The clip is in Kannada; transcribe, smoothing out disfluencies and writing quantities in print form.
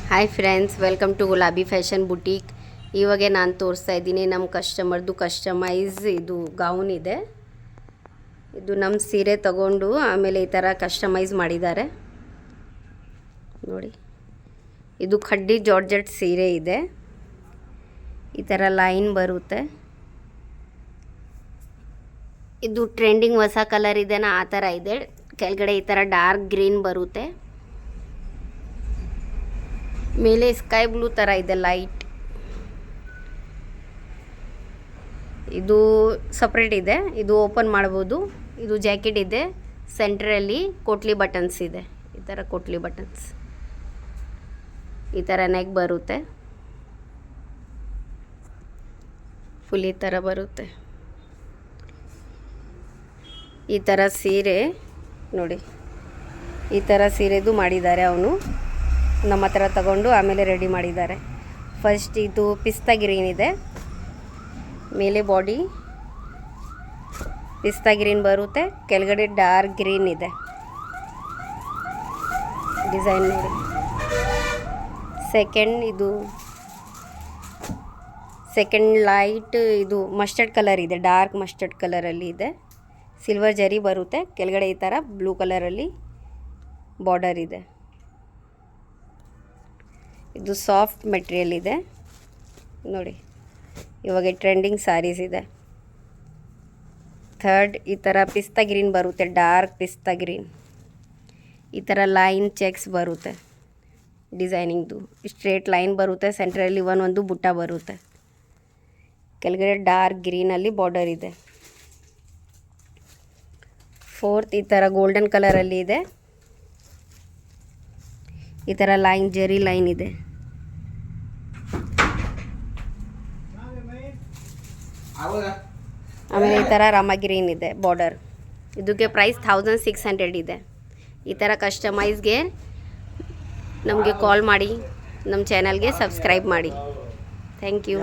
ಹಾಯ್ ಫ್ರೆಂಡ್ಸ್, ವೆಲ್ಕಮ್ ಟು ಗುಲಾಬಿ ಫ್ಯಾಷನ್ ಬುಟೀಕ್. ಇವಾಗೆ ನಾನು ತೋರಿಸ್ತಾ ಇದ್ದೀನಿ ನಮ್ಮ ಕಸ್ಟಮರ್ದು ಕಸ್ಟಮೈಸ್ ಇದು ಗೌನ್ ಇದೆ. ಇದು ನಮ್ಮ ಸೀರೆ ತಗೊಂಡು ಆಮೇಲೆ ಈ ಥರ ಕಸ್ಟಮೈಸ್ ಮಾಡಿದ್ದಾರೆ ನೋಡಿ. ಇದು ಖಡ್ಡಿ ಜಾರ್ಜೆಟ್ ಸೀರೆ ಇದೆ. ಈ ಥರ ಲೈನ್ ಬರುತ್ತೆ. ಇದು ಟ್ರೆಂಡಿಂಗ್ ಹೊಸ ಕಲರ್ ಇದೆನಾ ಆ ಥರ ಇದೆ. ಕೆಳಗಡೆ ಈ ಥರ ಡಾರ್ಕ್ ಗ್ರೀನ್ ಬರುತ್ತೆ. ಮೇಲೆ ಸ್ಕೈ ಬ್ಲೂ ಥರ ಇದೆ ಲೈಟ್. ಇದು ಸಪ್ರೇಟ್ ಇದೆ. ಇದು ಓಪನ್ ಮಾಡ್ಬೋದು. ಇದು ಜಾಕೆಟ್ ಇದೆ. ಸೆಂಟ್ರಲ್ಲಿ ಕೋಟ್ಲಿ ಬಟನ್ಸ್ ಇದೆ. ಈ ಥರ ಕೋಟ್ಲಿ ಬಟನ್ಸ್. ಈ ಥರ ನೆಕ್ ಬರುತ್ತೆ. ಫುಲ್ ಈ ಥರ ಬರುತ್ತೆ. ಈ ಥರ ಸೀರೆ ನೋಡಿ. ಈ ಥರ ಸೀರೆದು ಮಾಡಿದ್ದಾರೆ. ಅವನು ನಮ್ಮ ಹತ್ರ ತಗೊಂಡು ಆಮೇಲೆ ರೆಡಿ ಮಾಡಿದ್ದಾರೆ. ಫಸ್ಟ್ ಇದು ಪಿಸ್ತಾ ಗ್ರೀನ್ ಇದೆ. ಮೇಲೆ ಬಾಡಿ ಪಿಸ್ತಾ ಗ್ರೀನ್ ಬರುತ್ತೆ. ಕೆಳಗಡೆ ಡಾರ್ಕ್ ಗ್ರೀನ್ ಇದೆ. ಡಿಸೈನ್ ನೋಡಿ. ಸೆಕೆಂಡ್ ಲೈಟ್ ಇದು ಮಸ್ಟರ್ಡ್ ಕಲರ್ ಇದೆ. ಡಾರ್ಕ್ ಮಸ್ಟರ್ಡ್ ಕಲರಲ್ಲಿ ಇದೆ. ಸಿಲ್ವರ್ ಜರಿ ಬರುತ್ತೆ. ಕೆಳಗಡೆ ಈ ಥರ ಬ್ಲೂ ಕಲರಲ್ಲಿ ಬಾರ್ಡರ್ ಇದೆ. ಇದು ಸಾಫ್ಟ್ ಮೆಟೀರಿಯಲ್ ಇದೆ ನೋಡಿ. ಇವಾಗ ಟ್ರೆಂಡಿಂಗ್ ಸ್ಯಾರೀಸ್ ಇದೆ. ಥರ್ಡ್ ಈ ಥರ ಪಿಸ್ತಾ ಗ್ರೀನ್ ಬರುತ್ತೆ. ಡಾರ್ಕ್ ಪಿಸ್ತಾ ಗ್ರೀನ್. ಈ ಥರ ಲೈನ್ ಚೆಕ್ಸ್ ಬರುತ್ತೆ. ಡಿಸೈನಿಂಗ್ದು ಸ್ಟ್ರೇಟ್ ಲೈನ್ ಬರುತ್ತೆ. ಸೆಂಟ್ರಲ್ಲಿ ಒಂದು ಬುಟ್ಟ ಬರುತ್ತೆ. ಕೆಳಗಡೆ ಡಾರ್ಕ್ ಗ್ರೀನಲ್ಲಿ ಬಾರ್ಡರ್ ಇದೆ. ಫೋರ್ತ್ ಈ ಥರ ಗೋಲ್ಡನ್ ಕಲರಲ್ಲಿ ಇದೆ. ಈ ಥರ ಲೈನ್ ಜರಿ ಲೈನ್ ಇದೆ. ಆಮೇಲೆ ಈ ಥರ ರಾಮ ಗ್ರೀನ್ ಇದೆ ಬಾರ್ಡರ್. ಇದಕ್ಕೆ ಪ್ರೈಸ್ 1600 ಇದೆ. ಈ ಥರ ಕಸ್ಟಮೈಸ್ಗೆ ನಮಗೆ ಕಾಲ್ ಮಾಡಿ, ನಮ್ಮ ಚಾನಲ್ಗೆ ಸಬ್ಸ್ಕ್ರೈಬ್ ಮಾಡಿ. Thank you.